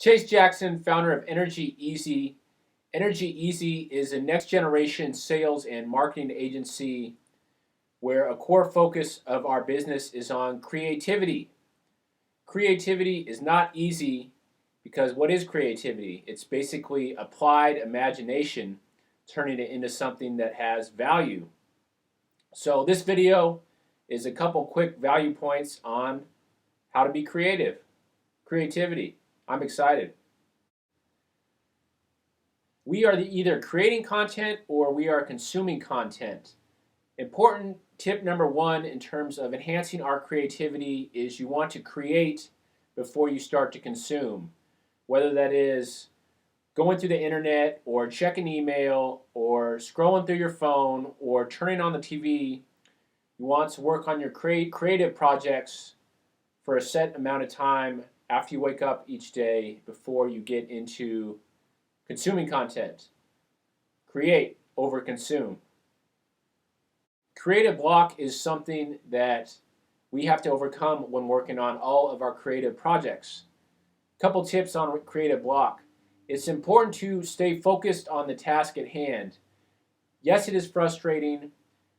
Chase Jackson, founder of Energy Easy. Energy Easy is a next generation sales and marketing agency where a core focus of our business is on creativity. Creativity is not easy because what is creativity? It's basically applied imagination, turning it into something that has value. So, this video is a couple quick value points on how to be creative. Creativity. I'm excited. We are either creating content or we are consuming content. Important tip number one in terms of enhancing our creativity is you want to create before you start to consume. Whether that is going through the internet or checking email or scrolling through your phone or turning on the TV, you want to work on your creative projects for a set amount of time after you wake up each day before you get into consuming content. Create over consume. Creative block is something that we have to overcome when working on all of our creative projects. Couple tips on creative block. It's important to stay focused on the task at hand. Yes, it is frustrating.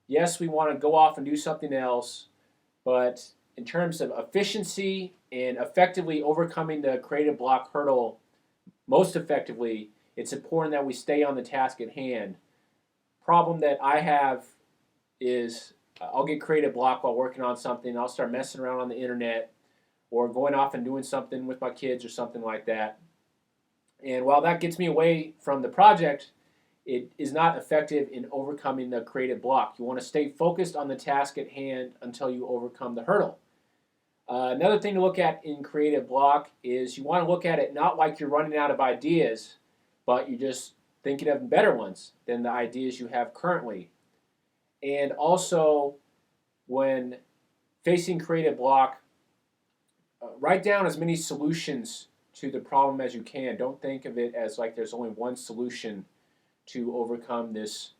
Yes, we want to go off and do something else, but in terms of efficiency and effectively overcoming the creative block hurdle most effectively, it's important that we stay on the task at hand. Problem that I have is I'll get creative block while working on something. I'll start messing around on the internet or going off and doing something with my kids or something like that. And while that gets me away from the project, it is not effective in overcoming the creative block. You want to stay focused on the task at hand until you overcome the hurdle. Another thing to look at in creative block is you want to look at it not like you're running out of ideas, but you're just thinking of better ones than the ideas you have currently. And also, when facing creative block, write down as many solutions to the problem as you can. Don't think of it as like there's only one solution to overcome this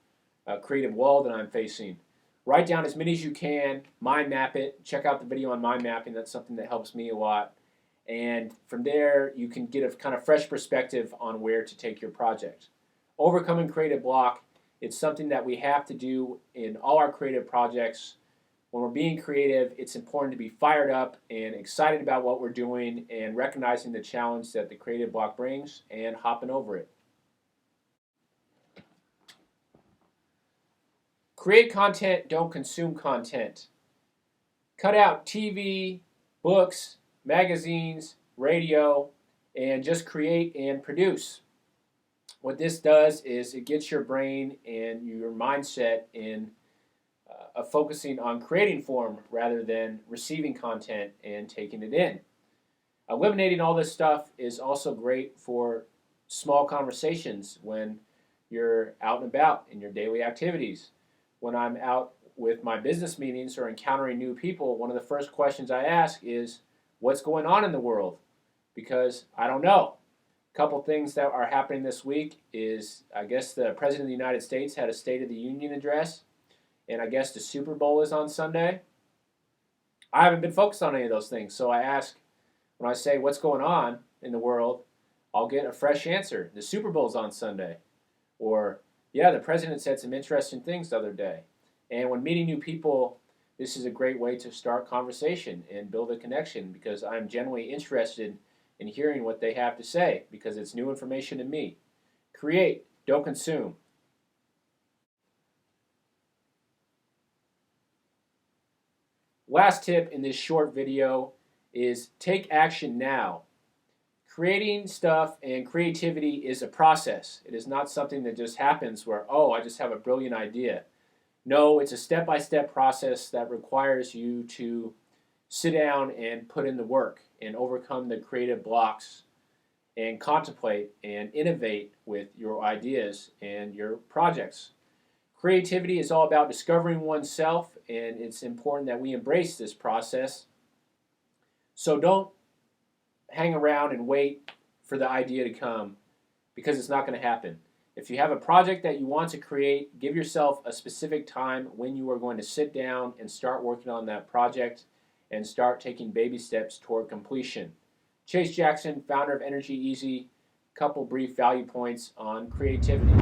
creative wall that I'm facing. Write down as many as you can, mind map it, check out the video on mind mapping. That's something that helps me a lot. And from there, you can get a kind of fresh perspective on where to take your project. Overcoming creative block, it's something that we have to do in all our creative projects. When we're being creative, it's important to be fired up and excited about what we're doing and recognizing the challenge that the creative block brings and hopping over it. Create content, don't consume content. Cut out TV, books, magazines, radio, and just create and produce. What this does is it gets your brain and your mindset in focusing on creating form rather than receiving content and taking it in. Eliminating all this stuff is also great for small conversations when you're out and about in your daily activities. When I'm out with my business meetings or encountering new people, one of the first questions I ask is, what's going on in the world? Because I don't know. A couple things that are happening this week is, I guess the President of the United States had a State of the Union address, and I guess the Super Bowl is on Sunday. I haven't been focused on any of those things, so I ask, when I say what's going on in the world, I'll get a fresh answer. The Super Bowl's on Sunday. Or, yeah, the president said some interesting things the other day. And when meeting new people, this is a great way to start conversation and build a connection because I'm genuinely interested in hearing what they have to say because it's new information to me. Create, don't consume. Last tip in this short video is take action now. Creating stuff and creativity is a process. It is not something that just happens where, oh, I just have a brilliant idea. No, it's a step-by-step process that requires you to sit down and put in the work and overcome the creative blocks and contemplate and innovate with your ideas and your projects. Creativity is all about discovering oneself, and it's important that we embrace this process. So don't hang around and wait for the idea to come because it's not going to happen. If you have a project that you want to create, give yourself a specific time when you are going to sit down and start working on that project and start taking baby steps toward completion. Chase Jackson, founder of Energy Easy. Couple brief value points on creativity.